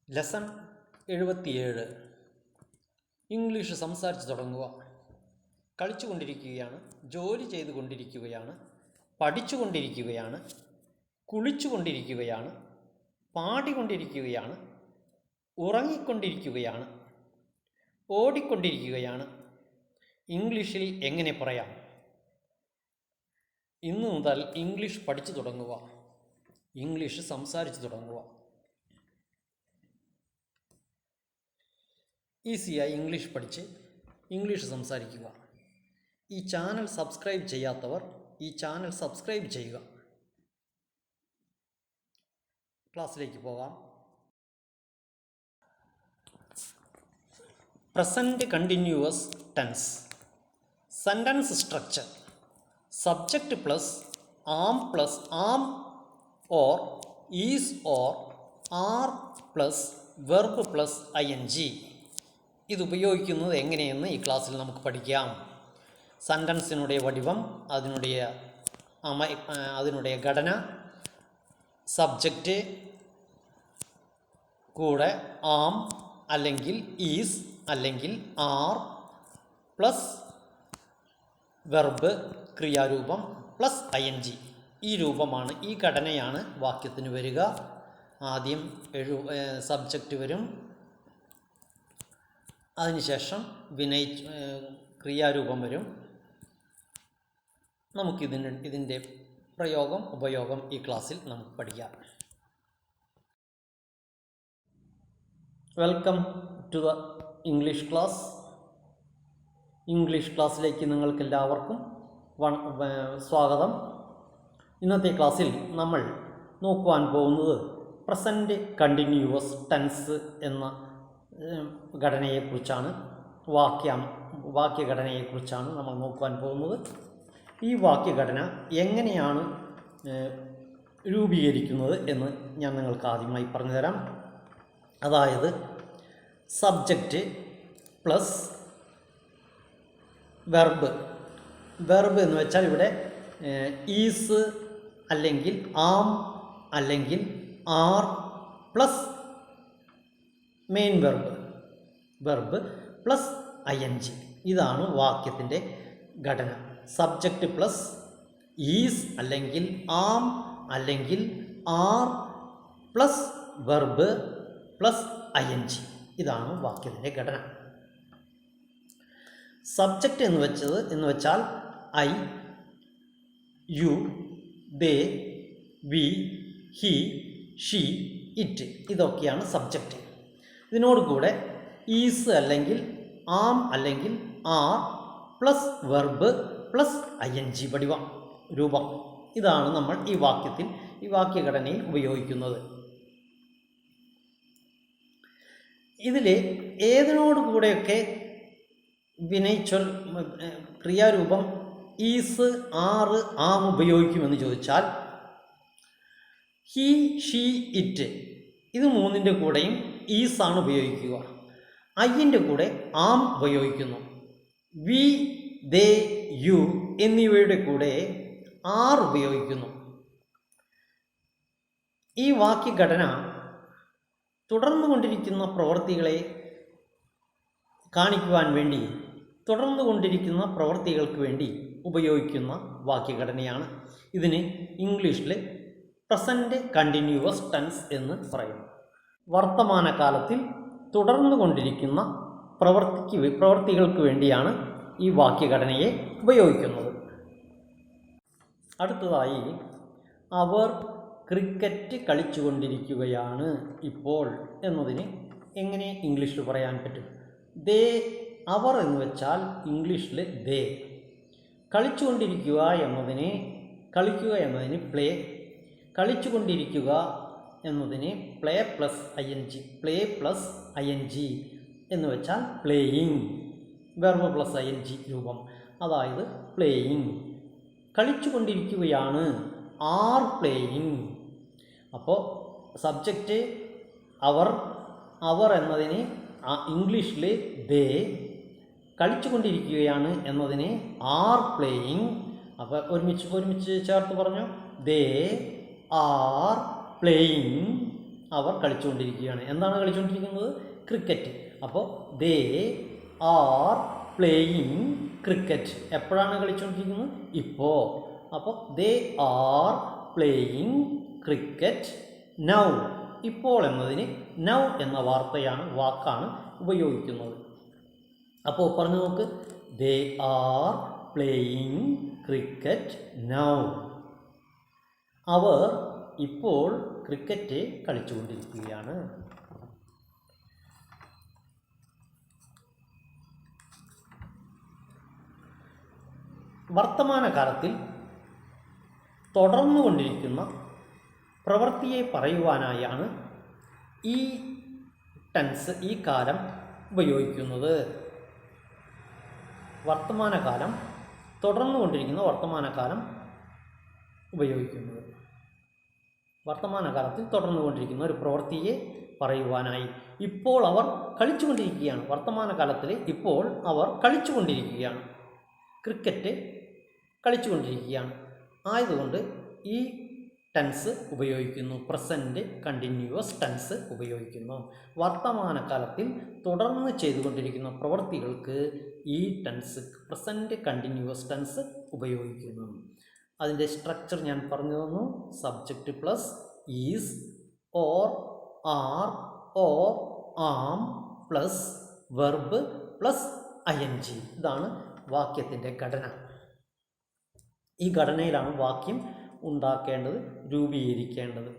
Lesson 77 English സംസാരിച്ച് തുടങ്ങുക. കളിച്ചുകൊണ്ടിരിക്കുകയാണ്, ജോലി ചെയ്തുകൊണ്ടിരിക്കുകയാണ്, പഠിച്ചുകൊണ്ടിരിക്കുകയാണ്, കുളിച്ചുകൊണ്ടിരിക്കുകയാണ്, പാടിക്കൊണ്ടിരിക്കുകയാണ്, ഉറങ്ങിക്കൊണ്ടിരിക്കുകയാണ്, ഓടിക്കൊണ്ടിരിക്കുകയാണ്. ഇംഗ്ലീഷിൽ എങ്ങനെ പറയാം? ഇന്നു മുതൽ ഇംഗ്ലീഷ് പഠിച്ചു തുടങ്ങുക, ഇംഗ്ലീഷ് സംസാരിച്ച് തുടങ്ങുക. ഈസിയായി ഇംഗ്ലീഷ് പഠിച്ച് ഇംഗ്ലീഷ് സംസാരിക്കുക. ഈ ചാനൽ സബ്സ്ക്രൈബ് ചെയ്യാത്തവർ ഈ ചാനൽ സബ്സ്ക്രൈബ് ചെയ്യുക. ക്ലാസ്സിലേക്ക് പോകാം. Present continuous tense. Sentence structure: subject plus am or is or are plus verb plus ING. ഇതുപയോഗിക്കുന്നത് എങ്ങനെയെന്ന് ഈ ക്ലാസ്സിൽ നമുക്ക് പഠിക്കാം. സെൻറ്റൻസിനുடைய വടിവം, അതിനുடைய ഘടന, സബ്ജക്റ്റ് കൂടെ ആം അല്ലെങ്കിൽ ഈസ് അല്ലെങ്കിൽ ആർ പ്ലസ് വെർബ് ക്രിയാരൂപം പ്ലസ് ING. ഈ രൂപമാണ്, ഈ ഘടനയാണ് വാക്യത്തിന് വരിക. ആദ്യം സബ്ജക്റ്റ് വരും, അതിനുശേഷം ക്രിയാരൂപം വരും. ഇതിൻ്റെ ഉപയോഗം ഈ ക്ലാസ്സിൽ നമുക്ക് പഠിക്കാം. Welcome to the English class. English ക്ലാസ്സിലേക്ക് നിങ്ങൾക്കെല്ലാവർക്കും സ്വാഗതം. ഇന്നത്തെ ക്ലാസ്സിൽ നമ്മൾ നോക്കുവാൻ പോകുന്നത് പ്രസൻറ്റ് കണ്ടിന്യൂവസ് ടെൻസ് എന്ന ഘടനയെക്കുറിച്ചാണ്, വാക്യഘടനയെക്കുറിച്ചാണ് നമ്മൾ നോക്കുവാൻ പോകുന്നത്. ഈ വാക്യഘടന എങ്ങനെയാണ് രൂപീകരിക്കുന്നത് എന്ന് ഞാൻ നിങ്ങൾക്ക് ആദ്യമായി പറഞ്ഞു തരാം. അതായത് സബ്ജക്റ്റ് പ്ലസ് വെർബ് എന്ന് വെച്ചാൽ ഇവിടെ ഈസ് അല്ലെങ്കിൽ ആം അല്ലെങ്കിൽ are plus main verb plus ING. ഇതാണ് വാക്യത്തിൻ്റെ ഘടന. സബ്ജക്റ്റ് പ്ലസ് ഈസ് അല്ലെങ്കിൽ ആം അല്ലെങ്കിൽ are plus verb plus ING. ഇതാണ് വാക്യത്തിൻ്റെ ഘടന. സബ്ജക്റ്റ് എന്ന് വെച്ചാൽ I, you, they, we, he, she, it. ഇതൊക്കെയാണ് സബ്ജക്റ്റ്. ഇതിനോട് കൂടെ ഈസ് അല്ലെങ്കിൽ ആം അല്ലെങ്കിൽ are plus verb plus ING രൂപം. ഇതാണ് നമ്മൾ ഈ വാക്യഘടനയിൽ ഉപയോഗിക്കുന്നത്. ഇതിൽ ഏതിനോടുകൂടെയൊക്കെ വിനയിച്ചൊൽ ക്രിയാരൂപം ഈസ്, ആറ്, ആം ഉപയോഗിക്കുമെന്ന് ചോദിച്ചാൽ ഹി, ഷീ, ഇറ്റ് ഇത് മൂന്നിൻ്റെ കൂടെയും ഈസാണ് ഉപയോഗിക്കുക. ഐൻ്റെ കൂടെ ആം ഉപയോഗിക്കുന്നു. വി, ദേ, യു എന്നിവയുടെ കൂടെ ആർ ഉപയോഗിക്കുന്നു. ഈ വാക്യഘടന തുടർന്നുകൊണ്ടിരിക്കുന്ന പ്രവൃത്തികളെ കാണിക്കുവാൻ വേണ്ടി, തുടർന്നുകൊണ്ടിരിക്കുന്ന പ്രവൃത്തികൾക്ക് വേണ്ടി ഉപയോഗിക്കുന്ന വാക്യഘടനയാണ്. ഇതിന് ഇംഗ്ലീഷിൽ പ്രസൻറ്റ് കണ്ടിന്യൂവസ് ടെൻസ് എന്ന് പറയുന്നു. വർത്തമാനകാലത്തിൽ തുടർന്നുകൊണ്ടിരിക്കുന്ന പ്രവൃത്തികൾക്ക് വേണ്ടിയാണ് ഈ വാക്യഘടനയെ ഉപയോഗിക്കുന്നത്. അടുത്തതായി, അവർ ക്രിക്കറ്റ് കളിച്ചുകൊണ്ടിരിക്കുകയാണ് ഇപ്പോൾ എന്നതിന് എങ്ങനെ ഇംഗ്ലീഷിൽ പറയാൻ പറ്റും? അവർ എന്ന് വെച്ചാൽ ഇംഗ്ലീഷിൽ ദേ. കളിച്ചുകൊണ്ടിരിക്കുക എന്നതിന് പ്ലേ, കളിച്ചുകൊണ്ടിരിക്കുക എന്നതിന് പ്ലേ പ്ലസ് ING എന്ന് വെച്ചാൽ പ്ലേയിങ്, വെർബ് പ്ലസ് ING രൂപം. അതായത് പ്ലേയിങ്, കളിച്ചുകൊണ്ടിരിക്കുകയാണ്, ആർ പ്ലേയിങ്. അപ്പോൾ സബ്ജക്റ്റ് അവർ എന്നതിന് ഇംഗ്ലീഷിൽ ദേ, കളിച്ചുകൊണ്ടിരിക്കുകയാണ് എന്നതിന് ആർ പ്ലേയിങ്. അപ്പോൾ ഒരുമിച്ച് ചേർത്ത് പറഞ്ഞു, ദേ ആർ പ്ലേയിങ് അവർ കളിച്ചുകൊണ്ടിരിക്കുകയാണ്. എന്താണ് കളിച്ചുകൊണ്ടിരിക്കുന്നത്? ക്രിക്കറ്റ്. അപ്പോൾ ദേ ആർ പ്ലേയിങ് ക്രിക്കറ്റ്. എപ്പോഴാണ് കളിച്ചുകൊണ്ടിരിക്കുന്നത്? ഇപ്പോൾ. അപ്പോൾ they are playing cricket now. ഇപ്പോൾ എന്നതിന് നൗ എന്ന വാക്കാണ് ഉപയോഗിക്കുന്നത്. അപ്പോൾ പറഞ്ഞു നോക്ക്, they are playing cricket now. അവർ ഇപ്പോൾ ക്രിക്കറ്റ് കളിച്ചുകൊണ്ടിരിക്കുകയാണ്. വർത്തമാനകാലത്തിൽ തുടർന്നുകൊണ്ടിരിക്കുന്ന പ്രവൃത്തിയെ പറയുവാനായാണ് ഈ ടെൻസ്, ഈ കാലം ഉപയോഗിക്കുന്നത്. വർത്തമാനകാലം, തുടർന്നുകൊണ്ടിരിക്കുന്ന വർത്തമാനകാലം ഉപയോഗിക്കുന്നത്. വർത്തമാനകാലത്തിൽ തുടർന്നുകൊണ്ടിരിക്കുന്ന ഒരു പ്രവൃത്തിയെ പറയുവാനായി. ഇപ്പോൾ അവർ കളിച്ചുകൊണ്ടിരിക്കുകയാണ്. വർത്തമാനകാലത്തിൽ ഇപ്പോൾ അവർ കളിച്ചുകൊണ്ടിരിക്കുകയാണ്. ക്രിക്കറ്റ് കളിച്ചുകൊണ്ടിരിക്കുകയാണ്. ആയതുകൊണ്ട് ഈ ടെൻസ് ഉപയോഗിക്കുന്നു. പ്രസൻറ്റ് കണ്ടിന്യൂവസ് ടെൻസ് ഉപയോഗിക്കുന്നു. വർത്തമാനകാലത്തിൽ തുടർന്ന് ചെയ്തുകൊണ്ടിരിക്കുന്ന പ്രവൃത്തികൾക്ക് ഈ ടെൻസ്, പ്രസൻറ്റ് കണ്ടിന്യൂവസ് ടെൻസ് ഉപയോഗിക്കുന്നു. അതിൻ്റെ സ്ട്രക്ചർ ഞാൻ പറഞ്ഞു തന്നു. Subject plus is, or, are, or, am plus verb plus ING. ഇതാണ് വാക്യത്തിൻ്റെ ഘടന. ഈ ഘടനയിലാണ് വാക്യം ഉണ്ടാക്കേണ്ടത്, രൂപീകരിക്കേണ്ടത്,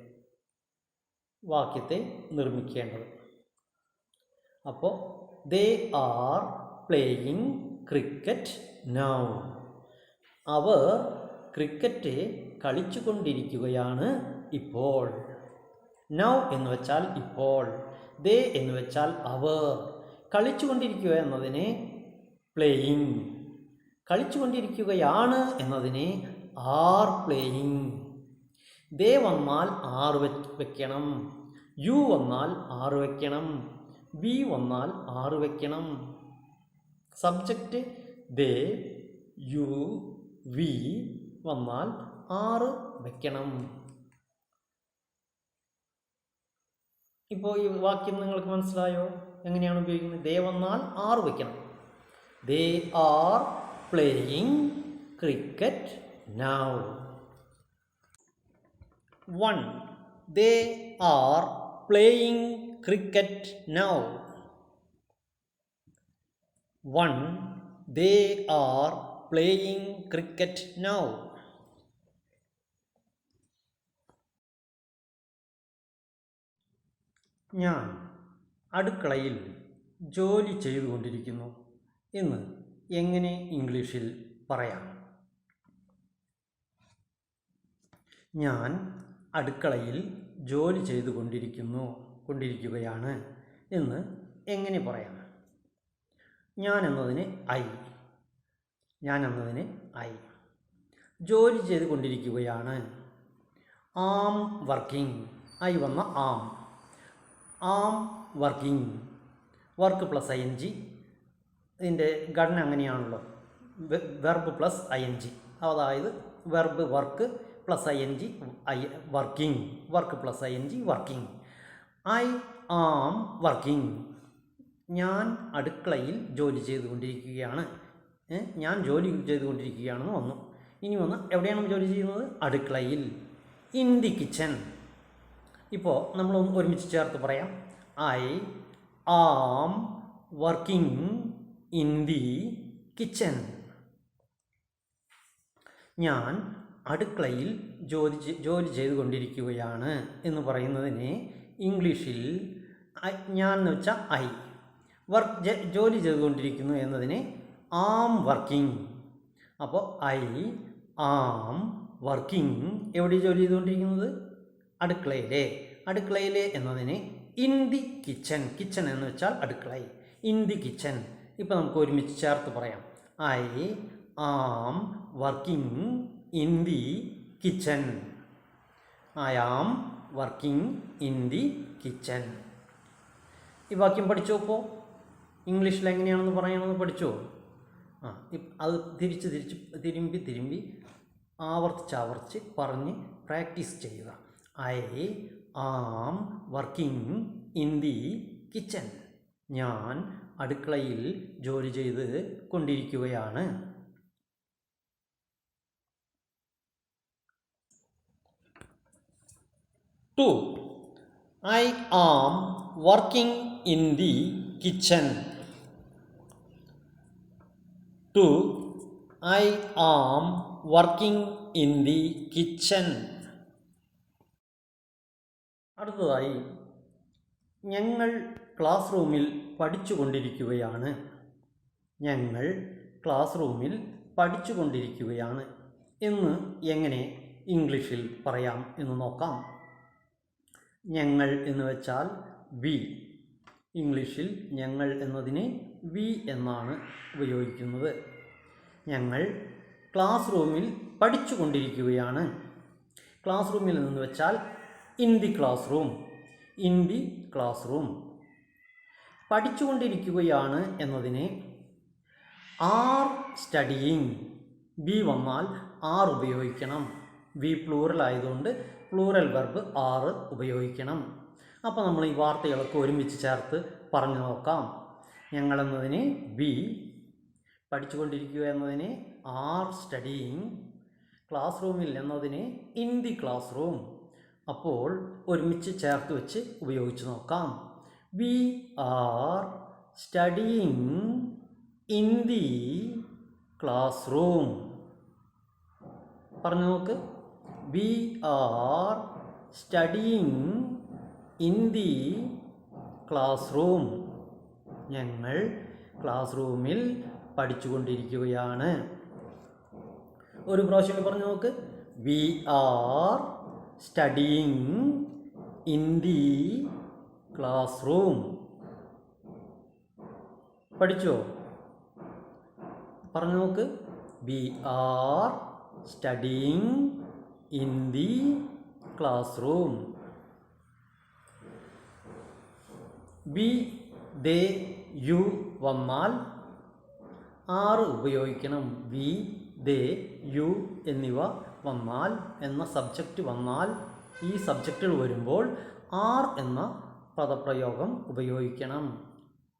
വാക്യത്തെ നിർമ്മിക്കേണ്ടത്. അപ്പോൾ they are playing cricket now. അവർ ക്രിക്കറ്റ് കളിച്ചുകൊണ്ടിരിക്കുകയാണ് ഇപ്പോൾ. നൗ എന്ന് വെച്ചാൽ ഇപ്പോൾ, ദേ എന്ന് വെച്ചാൽ അവർ. കളിച്ചുകൊണ്ടിരിക്കുക എന്നതിനെ പ്ലേയിങ്, കളിച്ചുകൊണ്ടിരിക്കുകയാണ് എന്നതിനെ ആർ പ്ലേയിങ്. ദേ വന്നാൽ ആർ വെക്കണം, യു വന്നാൽ ആർ വെക്കണം, വി വന്നാൽ ആർ വെക്കണം. സബ്ജക്റ്റ് ദേ, യു, വി വന്നാൽ ആറ് വെക്കണം. ഇപ്പോൾ ഈ വാക്യം നിങ്ങൾക്ക് മനസ്സിലായോ? എങ്ങനെയാണ് ഉപയോഗിക്കുന്നത്? ദേ വന്നാൽ ആറ് വെക്കണം. ദേ are playing cricket now. 1. They are playing cricket now. 1. They are playing cricket now. ഞാൻ അടുക്കളയിൽ ജോലി ചെയ്തുകൊണ്ടിരിക്കുന്നു എന്ന് എങ്ങനെ ഇംഗ്ലീഷിൽ പറയാം? ഞാൻ അടുക്കളയിൽ ജോലി കൊണ്ടിരിക്കുകയാണ് എന്ന് എങ്ങനെ പറയാം? ഞാൻ എന്നതിന് ഐ. ജോലി ചെയ്തുകൊണ്ടിരിക്കുകയാണ്. ആം വർക്കിംഗ്. ഐ വന്ന am working. Work plus ING. ഇതിൻ്റെ ഘടന അങ്ങനെയാണല്ലോ, വെർബ് പ്ലസ് ING. അതായത് verb work plus ING working, work plus ING working. I am working. ഞാൻ അടുക്കളയിൽ ജോലി ചെയ്തുകൊണ്ടിരിക്കുകയാണ്. ഞാൻ ജോലി ചെയ്തുകൊണ്ടിരിക്കുകയാണെന്ന് വന്നു. ഇനി വന്ന് എവിടെയാണ് ജോലി ചെയ്യുന്നത്? അടുക്കളയിൽ. In the kitchen. ഇപ്പോൾ നമ്മൾ ഒരുമിച്ച് ചേർത്ത് പറയാം. I am working in the kitchen. ഞാൻ അടുക്കളയിൽ ജോലി ചെയ്തുകൊണ്ടിരിക്കുകയാണ് എന്ന് പറയുന്നതിന് ഇംഗ്ലീഷിൽ ഞാൻ എന്ന് വെച്ചാൽ ഐ, ജോലി ചെയ്തുകൊണ്ടിരിക്കുന്നു എന്നതിന് ആം വർക്കിംഗ്. അപ്പോൾ ഐ ആം വർക്കിംഗ്. എവിടെ ജോലി ചെയ്തുകൊണ്ടിരിക്കുന്നത്? അടുക്കളയിലെ എന്നതിന് ഇൻ ദി കിച്ചൺ. കിച്ചൺ എന്ന് വെച്ചാൽ അടുക്കള. In the kitchen. ഇപ്പോൾ നമുക്ക് ഒരുമിച്ച് ചേർത്ത് പറയാം. I am working in the kitchen. I am working in the kitchen. ഈ വാക്യം പഠിച്ചു നോക്കൂ. ഇംഗ്ലീഷിൽ എങ്ങനെയാണെന്ന് പറയണമെന്ന് പഠിച്ചോ? അത് തിരുമ്പി ആവർത്തിച്ച് പറഞ്ഞ് പ്രാക്ടീസ് ചെയ്യുക. I am working in the kitchen. ഞാൻ അടുക്കളയിൽ ജോലി ചെയ്ത് കൊണ്ടിരിക്കുകയാണ്. 2. I am working in the kitchen. 2. I am working in the kitchen. അടുത്തതായി ഞങ്ങൾ ക്ലാസ് റൂമിൽ പഠിച്ചുകൊണ്ടിരിക്കുകയാണ്. ഞങ്ങൾ ക്ലാസ് റൂമിൽ പഠിച്ചുകൊണ്ടിരിക്കുകയാണ് എന്ന് എങ്ങനെ ഇംഗ്ലീഷിൽ പറയാം എന്ന് നോക്കാം. ഞങ്ങൾ എന്ന് വെച്ചാൽ വി. ഇംഗ്ലീഷിൽ ഞങ്ങൾ എന്നതിന് വി എന്നാണ് ഉപയോഗിക്കുന്നത്. ഞങ്ങൾ ക്ലാസ് റൂമിൽ പഠിച്ചുകൊണ്ടിരിക്കുകയാണ്. ക്ലാസ് റൂമിൽ എന്ന് വെച്ചാൽ in the class room. In the class room. പഠിച്ചുകൊണ്ടിരിക്കുകയാണ് എന്നതിന് ആർ സ്റ്റഡിയിങ്. ബി വന്നാൽ ആർ ഉപയോഗിക്കണം. വി പ്ലൂറൽ ആയതുകൊണ്ട് പ്ലൂറൽ വെർബ് ആറ് ഉപയോഗിക്കണം. അപ്പോൾ നമ്മൾ ഈ വാർത്തകളൊക്കെ ഒരുമിച്ച് ചേർത്ത് പറഞ്ഞു നോക്കാം. ഞങ്ങളെന്നതിന് ബി, പഠിച്ചുകൊണ്ടിരിക്കുക എന്നതിന് ആർ സ്റ്റഡിയിങ്, ക്ലാസ് റൂമിൽ എന്നതിന് ഇൻ ദി ക്ലാസ് റൂം. അപ്പോൾ ഒരുമിച്ച് ചേർത്ത് വെച്ച് ഉപയോഗിച്ച് നോക്കാം. We are studying in the class room. പറഞ്ഞു നോക്ക്. We are studying in the class room. ഞങ്ങൾ ക്ലാസ് റൂമിൽ പഠിച്ചുകൊണ്ടിരിക്കുകയാണ്. ഒരു പ്രാവശ്യം പറഞ്ഞു നോക്ക്. We are studying in the class room. പഠിച്ചോ? പറഞ്ഞു നോക്ക്. We are studying in the class room. We, they, you വന്നാൽ ആറ് ഉപയോഗിക്കണം. വി, ദേ, യു എന്നിവ വന്നാൽ എന്ന സബ്ജക്റ്റ് വന്നാൽ ഈ സബ്ജക്റ്റുകൾ വരുമ്പോൾ ആർ എന്ന പദപ്രയോഗം ഉപയോഗിക്കണം.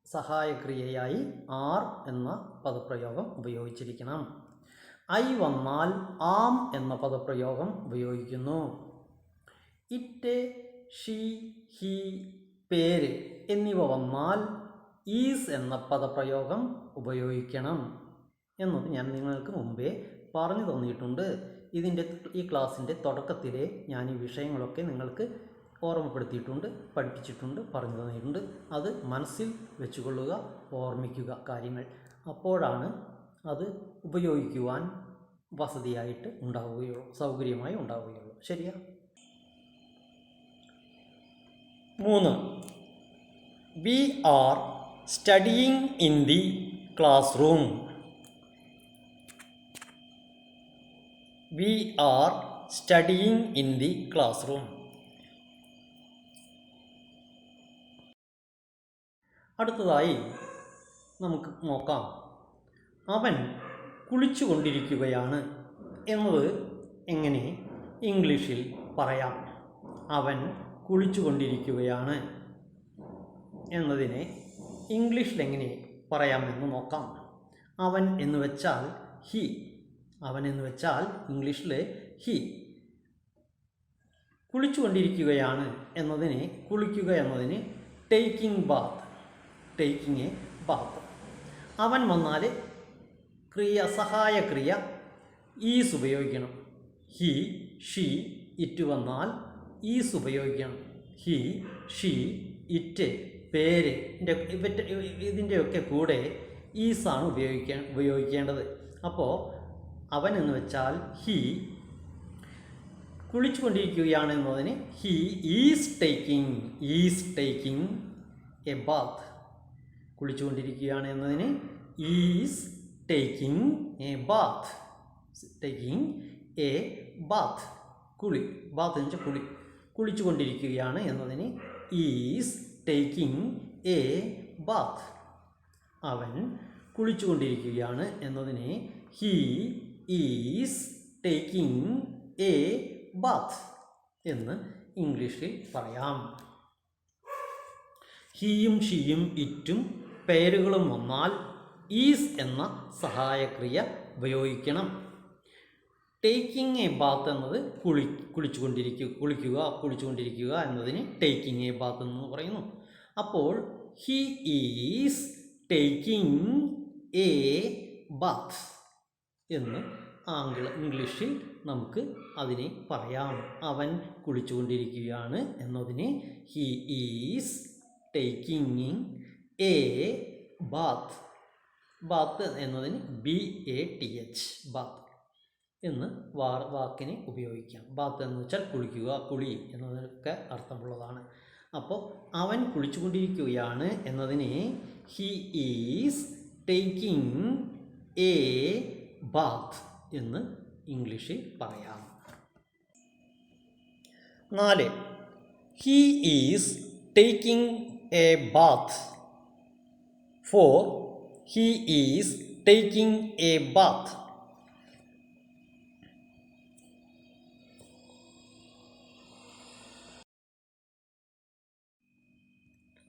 സഹായക്രിയയായി ആർ എന്ന പദപ്രയോഗം ഉപയോഗിച്ചിരിക്കണം. ഐ വന്നാൽ ആം എന്ന പദപ്രയോഗം ഉപയോഗിക്കുന്നു. ഇറ്റ്, ഷീ, ഹി, പേര് എന്നിവ വന്നാൽ ഈസ് എന്ന പദപ്രയോഗം ഉപയോഗിക്കണം എന്നത് ഞാൻ നിങ്ങൾക്ക് മുമ്പേ പറഞ്ഞു തന്നിട്ടുണ്ട്. ഈ ക്ലാസ്സിൻ്റെ തുടക്കത്തിലെ ഞാൻ ഈ വിഷയങ്ങളൊക്കെ നിങ്ങൾക്ക് ഓർമ്മപ്പെടുത്തിയിട്ടുണ്ട്, പഠിപ്പിച്ചിട്ടുണ്ട്, പറഞ്ഞു തന്നിട്ടുണ്ട്. അത് മനസ്സിൽ വെച്ചുകൊള്ളുക, ഓർമ്മിക്കുക കാര്യങ്ങൾ. അപ്പോഴാണ് അത് ഉപയോഗിക്കുവാൻ വസതിയായിട്ട് ഉണ്ടാവുകയുള്ളൂ, സൗകര്യമായി ഉണ്ടാവുകയുള്ളൂ. ശരിയാ? 3. We are studying in the class room. We are studying in the class room. അടുത്തതായി നമുക്ക് നോക്കാം. അവൻ കുളിച്ചുകൊണ്ടിരിക്കുകയാണ് എന്നത് എങ്ങനെ ഇംഗ്ലീഷിൽ പറയാം? അവൻ കുളിച്ചുകൊണ്ടിരിക്കുകയാണ് എന്നതിനെ ഇംഗ്ലീഷിൽ എങ്ങനെ പറയാമെന്ന് നോക്കാം. അവൻ എന്ന് വെച്ചാൽ ഹി. അവൻ എന്ന് വെച്ചാൽ ഇംഗ്ലീഷിൽ ഹി. കുളിച്ചുകൊണ്ടിരിക്കുകയാണ് എന്നതിന്, കുളിക്കുക എന്നതിന് taking bath. Taking a bath. അവൻ വന്നാൽ ക്രിയ, സഹായക്രിയ ഈസ് ഉപയോഗിക്കണം. ഹി, ഷീ, ഇറ്റ് വന്നാൽ ഈസ് ഉപയോഗിക്കണം. ഹി, ഷീ, ഇറ്റ്, പേര്, ഇതിൻ്റെയൊക്കെ കൂടെ ഈസാണ് ഉപയോഗിക്കേണ്ടത്. അപ്പോൾ അവൻ എന്ന് വെച്ചാൽ ഹി. കുളിച്ചുകൊണ്ടിരിക്കുകയാണ് എന്നതിന് he is taking a bath. കുളിച്ചുകൊണ്ടിരിക്കുകയാണ് എന്നതിന് is taking a bath. Taking a bath. കുളി, ബാത്ത് എന്ന് വെച്ചാൽ കുളി. കുളിച്ചുകൊണ്ടിരിക്കുകയാണ് എന്നതിന് ഈസ് ടേക്കിംഗ് എ ബാത്ത്. അവൻ കുളിച്ചുകൊണ്ടിരിക്കുകയാണ് എന്നതിന് he is taking a bath എന്ന് ഇംഗ്ലീഷിൽ പറയാം. ഹീയും ഷീയും ഇറ്റും പേരുകളും വന്നാൽ ഈസ് എന്ന സഹായക്രിയ ഉപയോഗിക്കണം. ടേക്കിംഗ് എ ബാത്ത് എന്നത് കുളിച്ചുകൊണ്ടിരിക്കുക എന്നതിന് ടേക്കിംഗ് എ ബാത്ത് എന്ന് പറയുന്നു. അപ്പോൾ he is taking a bath എന്ന് ഇംഗ്ലീഷിൽ നമുക്ക് അതിനെ പറയാം. അവൻ കുളിച്ചുകൊണ്ടിരിക്കുകയാണ് എന്നതിന് he is taking a bath. Bath എന്നതിന് BATH ബാത്ത് എന്ന് വാക്കിനെ ഉപയോഗിക്കാം. ബാത്ത് എന്ന് വെച്ചാൽ കുളിക്കുക, കുളി എന്നതൊക്കെ അർത്ഥമുള്ളതാണ്. അപ്പോൾ അവൻ കുളിച്ചുകൊണ്ടിരിക്കുകയാണ് എന്നതിനെ he is taking a bath എന്ന് ഇംഗ്ലീഷിൽ പറയാം. 4. He is taking a Baat. 4. He is taking a Baat.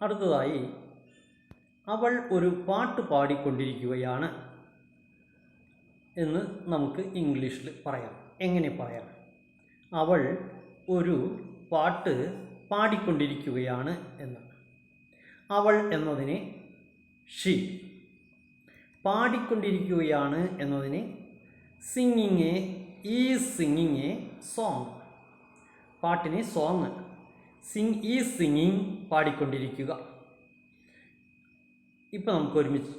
അടുത്തതായി അവൾ ഒരു പാട്ട് പാടിക്കൊണ്ടിരിക്കുകയാണ് എന്ന് നമുക്ക് ഇംഗ്ലീഷിൽ പറയാം. എങ്ങനെ പറയാം? അവൾ ഒരു പാട്ട് പാടിക്കൊണ്ടിരിക്കുകയാണ് എന്ന്. അവൾ എന്നതിനെ ഷീ. പാടിക്കൊണ്ടിരിക്കുകയാണ് എന്നതിനെ singing is singing a song. പാട്ടിനെ സോങ്. ഈസ് സിംഗിങ് പാടിക്കൊണ്ടിരിക്കുക. ഇപ്പം നമുക്ക് ഒരുമിച്ച്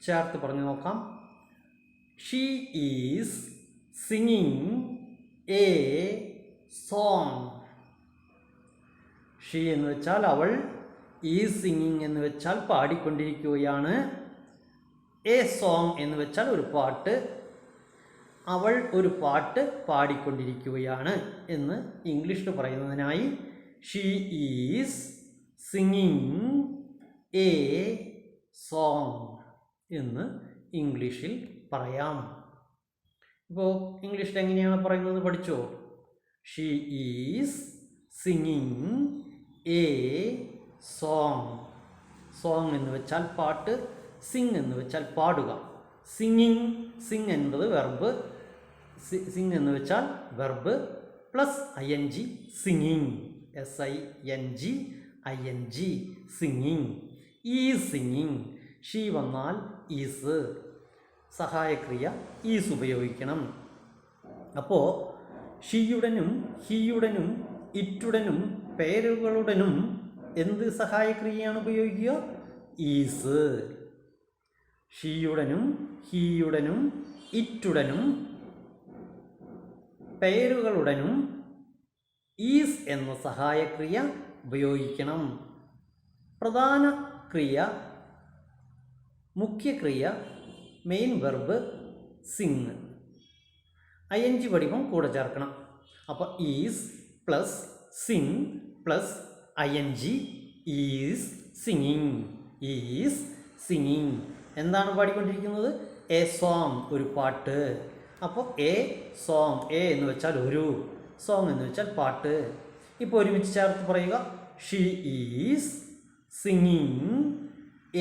ചേർത്ത് പറഞ്ഞു നോക്കാം. She is singing a song. She എന്ന് വെച്ചാൽ അവൾ, ഈസ് സിംഗിങ് എന്ന് വെച്ചാൽ പാടിക്കൊണ്ടിരിക്കുകയാണ്, എ സോങ് എന്ന് വെച്ചാൽ ഒരു പാട്ട്. അവൾ ഒരു പാട്ട് പാടിക്കൊണ്ടിരിക്കുകയാണ് എന്ന് ഇംഗ്ലീഷിൽ പറയുന്നതിനായി she is singing a song എന്ന് ഇംഗ്ലീഷിൽ പറയാം. ഇപ്പോൾ ഇംഗ്ലീഷിൽ എങ്ങനെയാണ് പറയുന്നത് പഠിച്ചോ? She is singing a song. Song എന്ന് വെച്ചാൽ പാട്ട്, സിംഗ് എന്ന് വെച്ചാൽ പാടുക. സിംഗിങ്, സിംഗ് എന്നത് വെർബ്, സിംഗ് എന്ന് വെച്ചാൽ verb plus ING singing, SINGING singing. Is singing. She വന്നാൽ ഈസ്, സഹായക്രിയ ഈസ് ഉപയോഗിക്കണം. അപ്പോൾ ഷീയുടനും ഹിയുടനും ഇറ്റുടനും പേരുകളുടനും എന്ത് സഹായക്രിയയാണ് ഉപയോഗിക്കുക? ഈസ്. ഷീയുടനും ഹിയുടനും ഇറ്റുടനും പേരുകളുടനും ഈസ് എന്ന സഹായക്രിയ ഉപയോഗിക്കണം. പ്രധാന ക്രിയ, മുഖ്യക്രിയ, മെയിൻ വെർബ് സിംഗ്. ING വടിവം കൂടെ ചേർക്കണം. അപ്പോൾ is plus Singh plus ING is singing. Is singing. എന്താണ് പാടിക്കൊണ്ടിരിക്കുന്നത്? എ സോങ്, ഒരു പാട്ട്. അപ്പോൾ എ സോങ്, എ എന്ന് വെച്ചാൽ ഒരു, സോങ് എന്ന് വെച്ചാൽ പാട്ട്. ഇപ്പോൾ ഒരുമിച്ച് ചേർത്ത് പറയുക. She is singing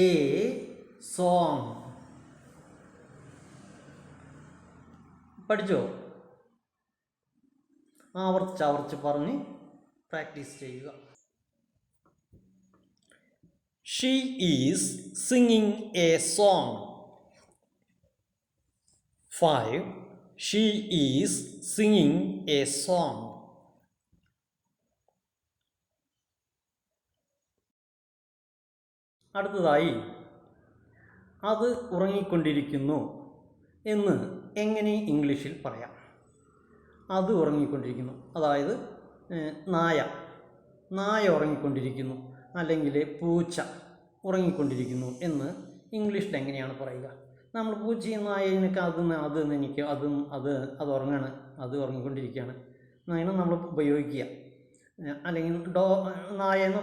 a song. പഠിച്ചോ? ആവർത്തിച്ച് പറഞ്ഞ് പ്രാക്ടീസ് ചെയ്യുക. She is singing a song. 5. She is singing a song. അടുത്തതായി അത് ഉറങ്ങിക്കൊണ്ടിരിക്കുന്നു എന്ന് എങ്ങനെ ഇംഗ്ലീഷിൽ പറയാം? അത് ഉറങ്ങിക്കൊണ്ടിരിക്കുന്നു, അതായത് നായ ഉറങ്ങിക്കൊണ്ടിരിക്കുന്നു, അല്ലെങ്കിൽ പൂച്ച ഉറങ്ങിക്കൊണ്ടിരിക്കുന്നു എന്ന് ഇംഗ്ലീഷിൽ എങ്ങനെയാണ് പറയുക? നമ്മൾ പൂച്ചയും നായനൊക്കെ അത് ഉറങ്ങാണ്, അത് ഉറങ്ങിക്കൊണ്ടിരിക്കുകയാണ് എന്നാണ് നമ്മൾ ഉപയോഗിക്കുക. അല്ലെങ്കിൽ നായെന്ന്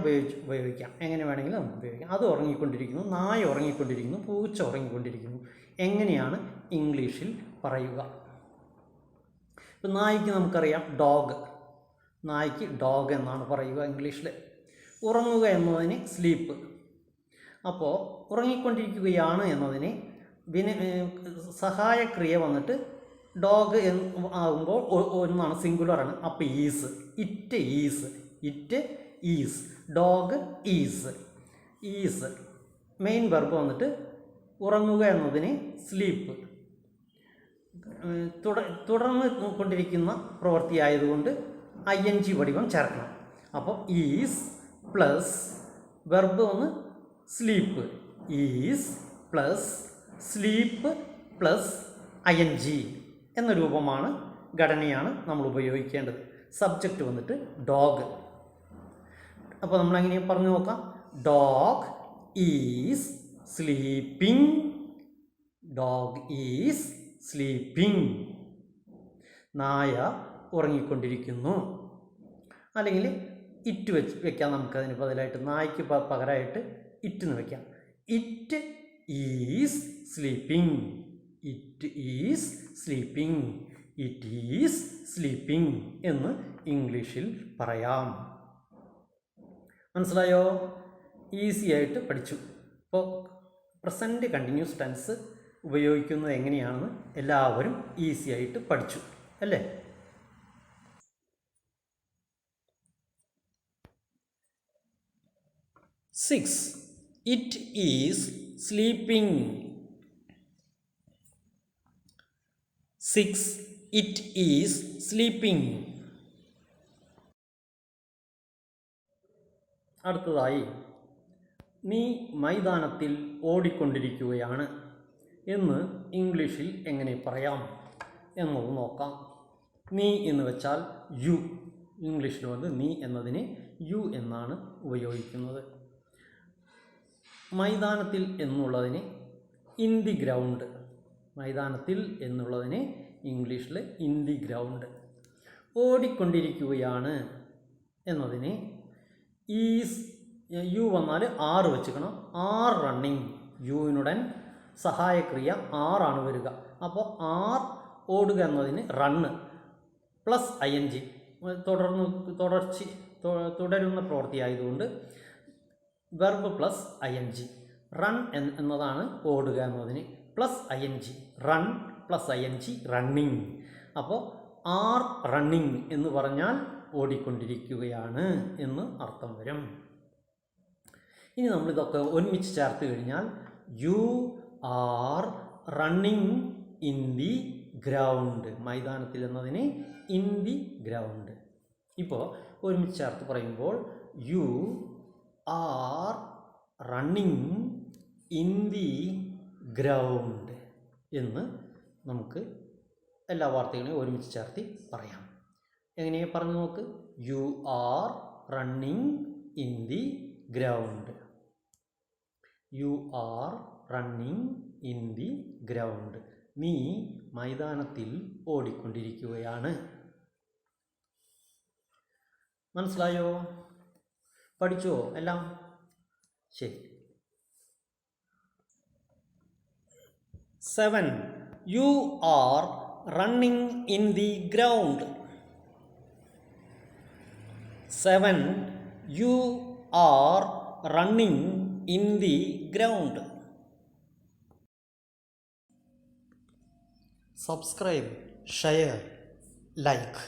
ഉപയോഗിക്കാം. എങ്ങനെ വേണമെങ്കിലും നമുക്ക് ഉപയോഗിക്കാം. അത് ഉറങ്ങിക്കൊണ്ടിരിക്കുന്നു, നായ ഉറങ്ങിക്കൊണ്ടിരിക്കുന്നു, പൂച്ച ഉറങ്ങിക്കൊണ്ടിരിക്കുന്നു. എങ്ങനെയാണ് ഇംഗ്ലീഷിൽ പറയുക? ഇപ്പം നായ്ക്ക് നമുക്കറിയാം ഡോഗ്, നായ്ക്ക് ഡോഗ് എന്നാണ് പറയുക ഇംഗ്ലീഷിൽ. ഉറങ്ങുക എന്നതിന് സ്ലീപ്പ്. അപ്പോൾ ഉറങ്ങിക്കൊണ്ടിരിക്കുകയാണ് എന്നതിന് സഹായക്രിയ വന്നിട്ട് ഡോഗ് ആകുമ്പോൾ ഒന്നാണ്, സിംഗുലറാണ്. അപ്പോൾ is, it is, dog is. Main verb വന്നിട്ട് ഉറങ്ങുക എന്നതിന് സ്ലീപ്പ്. തുടർന്ന് കൊണ്ടിരിക്കുന്ന പ്രവൃത്തി ആയതുകൊണ്ട് ING വടിവം ചേർക്കണം. അപ്പോൾ ഈസ് പ്ലസ് വെർബ് ഒന്ന് sleep, is plus sleep plus ING എന്ന രൂപമാണ്, ഘടനയാണ് നമ്മൾ ഉപയോഗിക്കേണ്ടത്. സബ്ജക്റ്റ് വന്നിട്ട് ഡോഗ്. അപ്പോൾ നമ്മളെങ്ങനെ പറഞ്ഞു നോക്കാം. Dog is sleeping, dog is sleeping. നായ ഉറങ്ങിക്കൊണ്ടിരിക്കുന്നു. അല്ലെങ്കിൽ ഇറ്റ് വെക്കാം നമുക്കതിന് ബദലായിട്ട്, നായ്ക്ക് പകരമായിട്ട് ഇറ്റ് എന്ന് വെക്കാം. It is sleeping, it is sleeping, it is sleeping എന്ന് ഇംഗ്ലീഷിൽ പറയാം. മനസ്സിലായോ? ഈസി ആയിട്ട് പഠിച്ചു. ഇപ്പോൾ പ്രസൻറ്റ് കണ്ടിന്യൂസ് ടെൻസ് ഉപയോഗിക്കുന്നത് എങ്ങനെയാണെന്ന് എല്ലാവരും ഈസി ആയിട്ട് പഠിച്ചു അല്ലേ? Six, it is sleeping. 6. It is sleeping. അടുത്തതായി, നീ മൈതാനത്തിൽ ഓടിക്കൊണ്ടിരിക്കുകയാണ് എന്ന് ഇംഗ്ലീഷിൽ എങ്ങനെ പറയാം എന്നത് നോക്കാം. നീ എന്ന് വെച്ചാൽ യു. ഇംഗ്ലീഷിൽ വന്ന് നീ എന്നതിന് യു എന്നാണ് ഉപയോഗിക്കുന്നത്. മൈതാനത്തിൽ എന്നുള്ളതിന് ഇൻ ദി ഗ്രൗണ്ട്. മൈതാനത്തിൽ എന്നുള്ളതിന് ഇംഗ്ലീഷിൽ ഇൻ ദി ഗ്രൗണ്ട്. ഓടിക്കൊണ്ടിരിക്കുകയാണ് എന്നതിന് ഈസ്, യു വന്നാൽ ആർ വെച്ചുക്കണം. ആർ റണ്ണിങ്, യുവിനുടൻ സഹായക്രിയ ആറാണ് വരിക. അപ്പോൾ ആർ ഓടുക എന്നതിന് റണ്ണ് പ്ലസ് ING, തുടരുന്ന പ്രവൃത്തി ആയതുകൊണ്ട് വെർബ് പ്ലസ് ING. റൺ എന്നതാണ് ഓടുക എന്നതിന് plus ING, run plus ING, running. അപ്പോൾ ആർ റണ്ണിങ് എന്ന് പറഞ്ഞാൽ ഓടിക്കൊണ്ടിരിക്കുകയാണ് എന്ന് അർത്ഥം വരും. ഇനി നമ്മളിതൊക്കെ ഒരുമിച്ച് ചേർത്ത് കഴിഞ്ഞാൽ you are running in the ground. മൈതാനത്തിൽ എന്നതിന് ഇൻ ദി ഗ്രൗണ്ട്. ഇപ്പോൾ ഒരുമിച്ച് ചേർത്ത് പറയുമ്പോൾ you are running in the ground എന്ന് നമുക്ക് എല്ലാ വാർത്തകളെയും ഒരുമിച്ച് ചേർത്ത് പറയാം. എങ്ങനെ പറഞ്ഞു നോക്ക്. U are running in the ground. U are running in the ground. നീ മൈതാനത്തിൽ ഓടിക്കൊണ്ടിരിക്കുകയാണ്. മനസ്സിലായോ? പഠിച്ചോ എല്ലാം? ശരി. 7. You are running in the ground. 7. You are running in the ground. Subscribe, share, like.